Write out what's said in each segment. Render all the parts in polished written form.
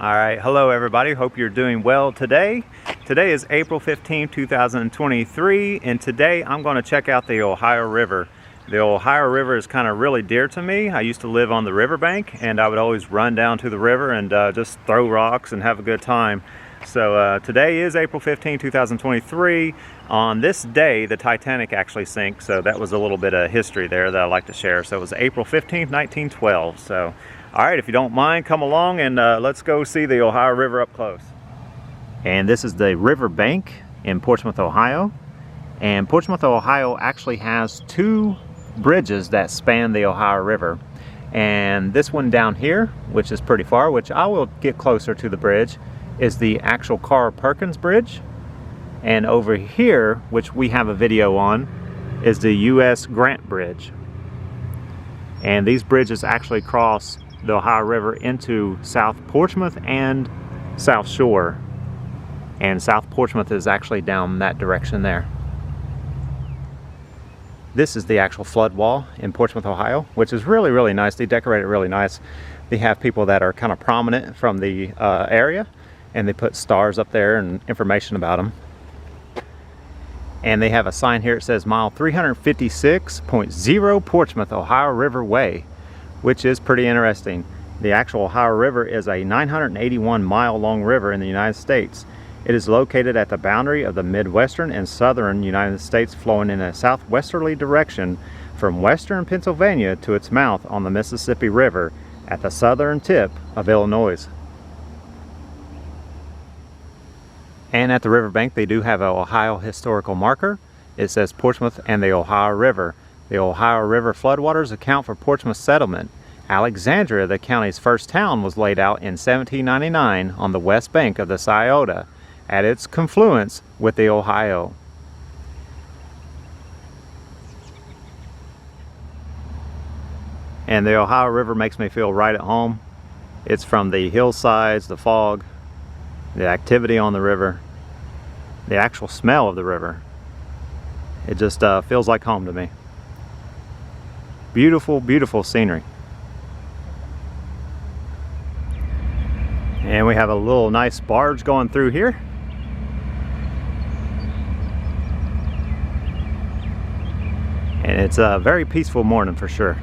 All right, hello everybody. Hope you're doing well today. Today is April 15, 2023, and today I'm going to check out the Ohio River. The Ohio River is kind of really dear to me. I used to live on the riverbank, and I would always run down to the river and just throw rocks and have a good time. So today is April 15, 2023. On this day, the Titanic actually sank, so that was a little bit of history there that I'd like to share. So it was April 15, 1912. So, all right, if you don't mind, come along and let's go see the Ohio River up close. And this is the river bank in Portsmouth, Ohio. And Portsmouth, Ohio actually has two bridges that span the Ohio River. And this one down here, which is pretty far, which I will get closer to the bridge, is the actual Carl Perkins Bridge. And over here, which we have a video on, is the U.S. Grant Bridge. And these bridges actually cross the Ohio River into South Portsmouth and South Shore. And South Portsmouth is actually down that direction there. This is the actual flood wall in Portsmouth, Ohio, which is really, really nice. They decorate it really nice. They have people that are kind of prominent from the area, and they put stars up there and information about them. And they have a sign here that says mile 356.0 Portsmouth Ohio River Way, which is pretty interesting. The actual Ohio River is a 981 mile long river in the United States. It is located at the boundary of the Midwestern and Southern United States, flowing in a southwesterly direction from western Pennsylvania to its mouth on the Mississippi River at the southern tip of Illinois. And at the riverbank, they do have an Ohio historical marker. It says Portsmouth and the Ohio River. The Ohio River floodwaters account for Portsmouth settlement. Alexandria, the county's first town, was laid out in 1799 on the west bank of the Scioto, at its confluence with the Ohio. And the Ohio River makes me feel right at home. It's from the hillsides, the fog, the activity on the river, the actual smell of the river. It just feels like home to me. Beautiful, beautiful scenery. And we have a little nice barge going through here. And it's a very peaceful morning for sure.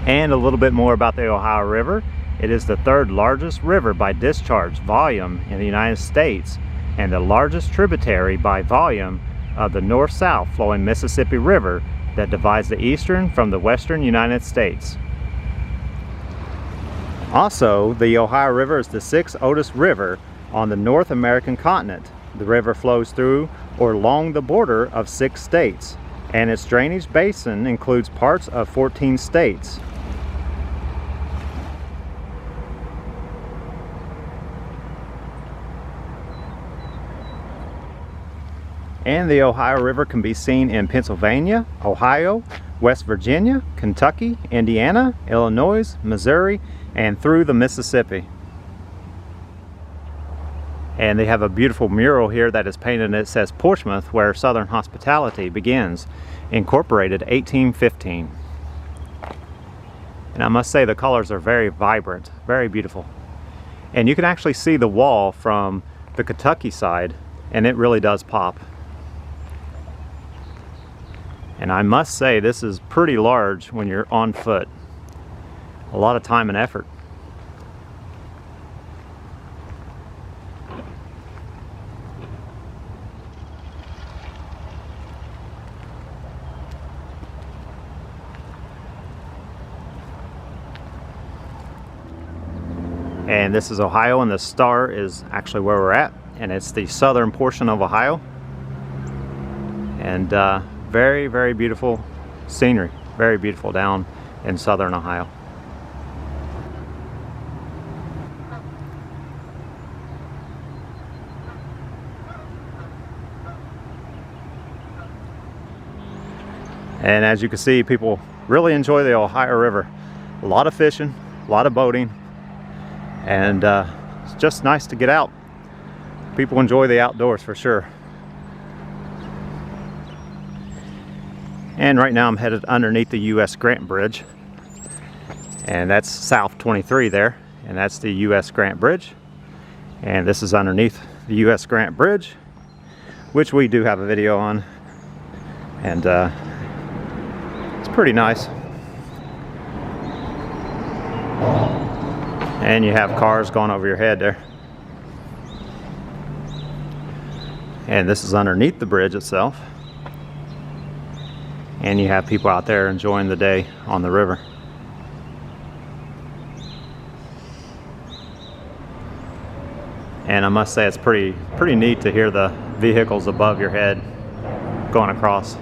And a little bit more about the Ohio River. It is the third largest river by discharge volume in the United States, and the largest tributary by volume of the north-south flowing Mississippi River that divides the eastern from the western United States. Also, the Ohio River is the sixth oldest river on the North American continent. The river flows through or along the border of 6 states, and its drainage basin includes parts of 14 states. And the Ohio River can be seen in Pennsylvania, Ohio, West Virginia, Kentucky, Indiana, Illinois, Missouri, and through the Mississippi. And they have a beautiful mural here that is painted, and it says Portsmouth, where Southern hospitality begins, incorporated 1815. And I must say the colors are very vibrant, very beautiful. And you can actually see the wall from the Kentucky side, and it really does pop. And I must say this is pretty large when you're on foot. A lot of time and effort. And this is Ohio, and the star is actually where we're at, and it's the southern portion of Ohio. And very, very beautiful scenery. Very beautiful down in southern Ohio. And as you can see, people really enjoy the Ohio River. A lot of fishing, a lot of boating, And it's just nice to get out. People enjoy the outdoors for sure. And right now I'm headed underneath the U.S. Grant Bridge, and that's South 23 there, and that's the U.S. Grant Bridge. And this is underneath the U.S. Grant Bridge, which we do have a video on, and it's pretty nice. And you have cars going over your head there. And this is underneath the bridge itself. And you have people out there enjoying the day on the river. And I must say it's pretty neat to hear the vehicles above your head going across.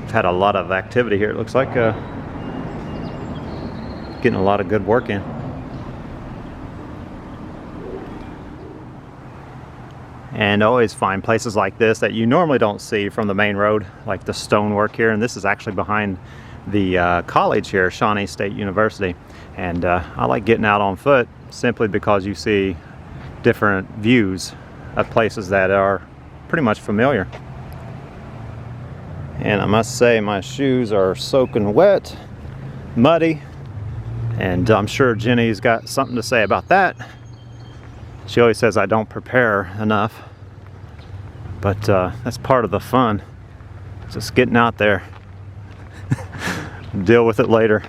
We've had a lot of activity here. It looks like getting a lot of good work in. And I always find places like this that you normally don't see from the main road, like the stonework here. And this is actually behind the college here, Shawnee State University. And I like getting out on foot simply because you see different views of places that are pretty much familiar. And I must say my shoes are soaking wet, muddy, and I'm sure Jenny's got something to say about that. She always says I don't prepare enough, but that's part of the fun, just getting out there. Deal with it later.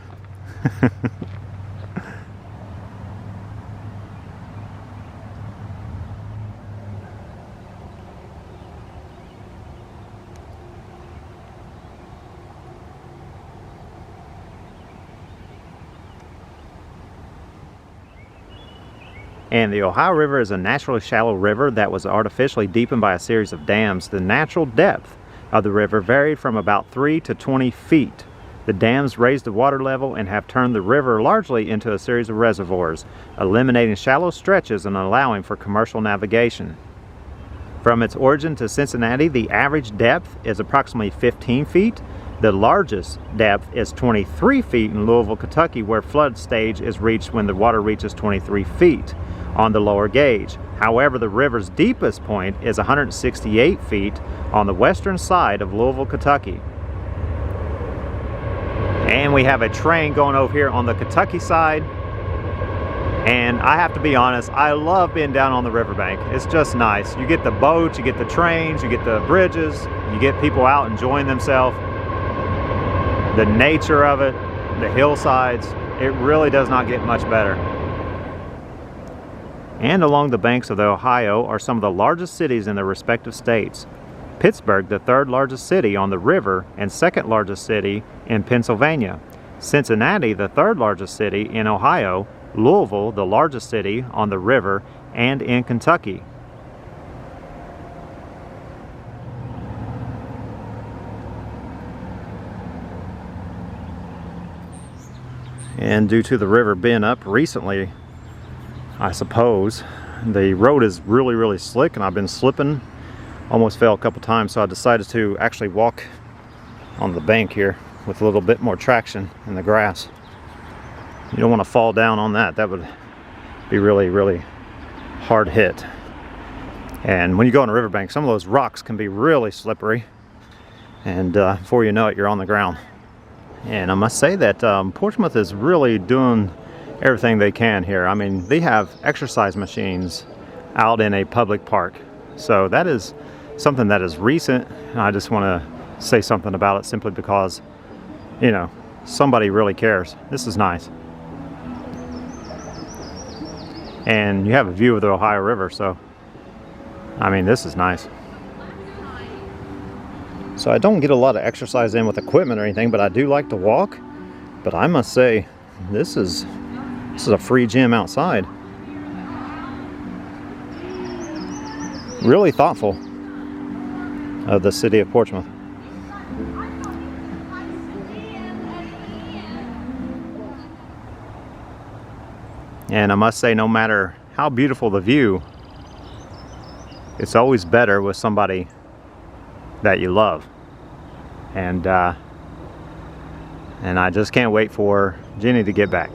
And the Ohio River is a naturally shallow river that was artificially deepened by a series of dams. The natural depth of the river varied from about 3 to 20 feet. The dams raised the water level and have turned the river largely into a series of reservoirs, eliminating shallow stretches and allowing for commercial navigation. From its origin to Cincinnati, the average depth is approximately 15 feet. The largest depth is 23 feet in Louisville, Kentucky, where flood stage is reached when the water reaches 23 feet on the lower gauge. However, the river's deepest point is 168 feet on the western side of Louisville, Kentucky. And we have a train going over here on the Kentucky side. And I have to be honest, I love being down on the riverbank. It's just nice. You get the boats, you get the trains, you get the bridges, you get people out enjoying themselves. The nature of it, the hillsides, it really does not get much better. And along the banks of the Ohio are some of the largest cities in their respective states. Pittsburgh, the third largest city on the river and second largest city in Pennsylvania. Cincinnati, the third largest city in Ohio. Louisville, the largest city on the river and in Kentucky. And due to the river being up recently, I suppose, the road is really slick, and I've been slipping. Almost fell a couple times, so I decided to actually walk on the bank here with a little bit more traction in the grass. You don't want to fall down on that. That would be really hard hit. And when you go on a riverbank, some of those rocks can be really slippery, and before you know it, you're on the ground. And I must say that Portsmouth is really doing everything they can here. I mean, they have exercise machines out in a public park. So that is something that is recent, and I just want to say something about it simply because, you know, somebody really cares. This is nice. And you have a view of the Ohio River, so I mean, this is nice. So I don't get a lot of exercise in with equipment or anything, but I do like to walk. But I must say, this is a free gym outside. Really thoughtful of the city of Portsmouth. And I must say, no matter how beautiful the view, it's always better with somebody that you love. And and I just can't wait for Jenny to get back.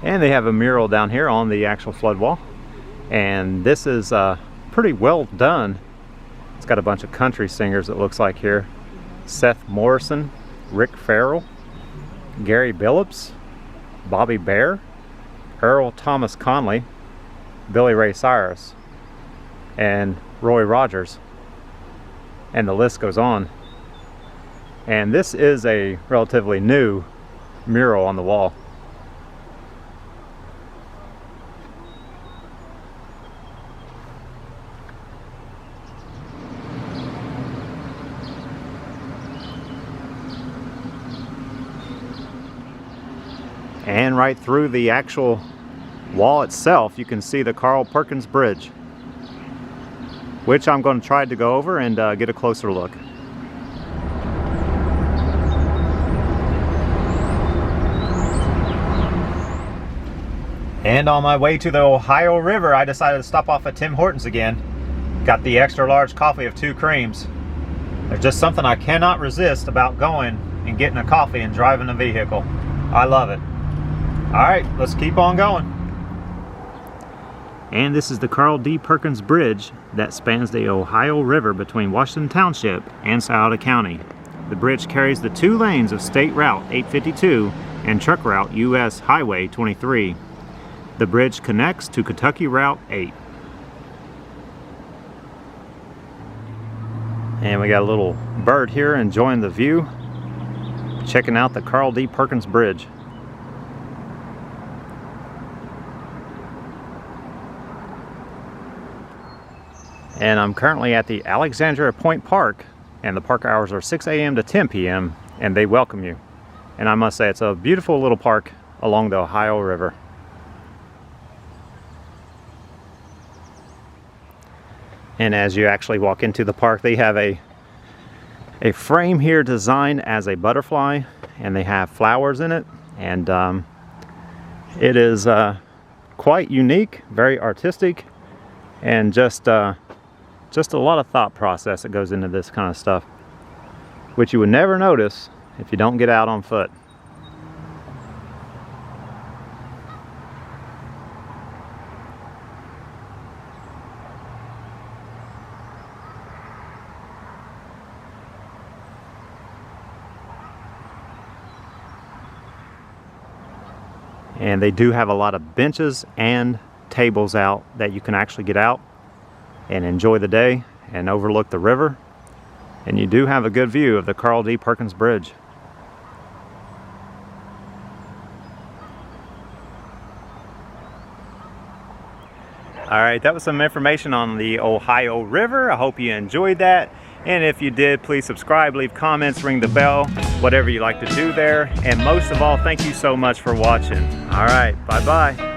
And they have a mural down here on the actual flood wall, and this is pretty well done. It's got a bunch of country singers, it looks like here. Seth Morrison, Rick Farrell, Gary Billups, Bobby Bear, Earl Thomas Conley, Billy Ray Cyrus, and Roy Rogers, and the list goes on. And this is a relatively new mural on the wall. And right through the actual wall itself, you can see the Carl Perkins Bridge, which I'm going to try to go over and get a closer look. And on my way to the Ohio River, I decided to stop off at Tim Hortons again. Got the extra large coffee of 2 creams. There's just something I cannot resist about going and getting a coffee and driving a vehicle. I love it. Alright, let's keep on going. And this is the Carl D. Perkins Bridge that spans the Ohio River between Washington Township and Scioto County. The bridge carries the 2 lanes of State Route 852 and Truck Route US Highway 23. The bridge connects to Kentucky Route 8. And we got a little bird here enjoying the view, checking out the Carl D. Perkins Bridge. And I'm currently at the Alexandria Point Park, and the park hours are 6 a.m. to 10 p.m. and they welcome you. And I must say, it's a beautiful little park along the Ohio River. And as you actually walk into the park, they have a frame here designed as a butterfly, and they have flowers in it, and it is quite unique, very artistic, and just a lot of thought process that goes into this kind of stuff, which you would never notice if you don't get out on foot. And they do have a lot of benches and tables out that you can actually get out and enjoy the day and overlook the river. And you do have a good view of the Carl D. Perkins Bridge. Alright, that was some information on the Ohio River. I hope you enjoyed that. And if you did, please subscribe, leave comments, ring the bell, whatever you like to do there. And most of all, thank you so much for watching. Alright, bye-bye.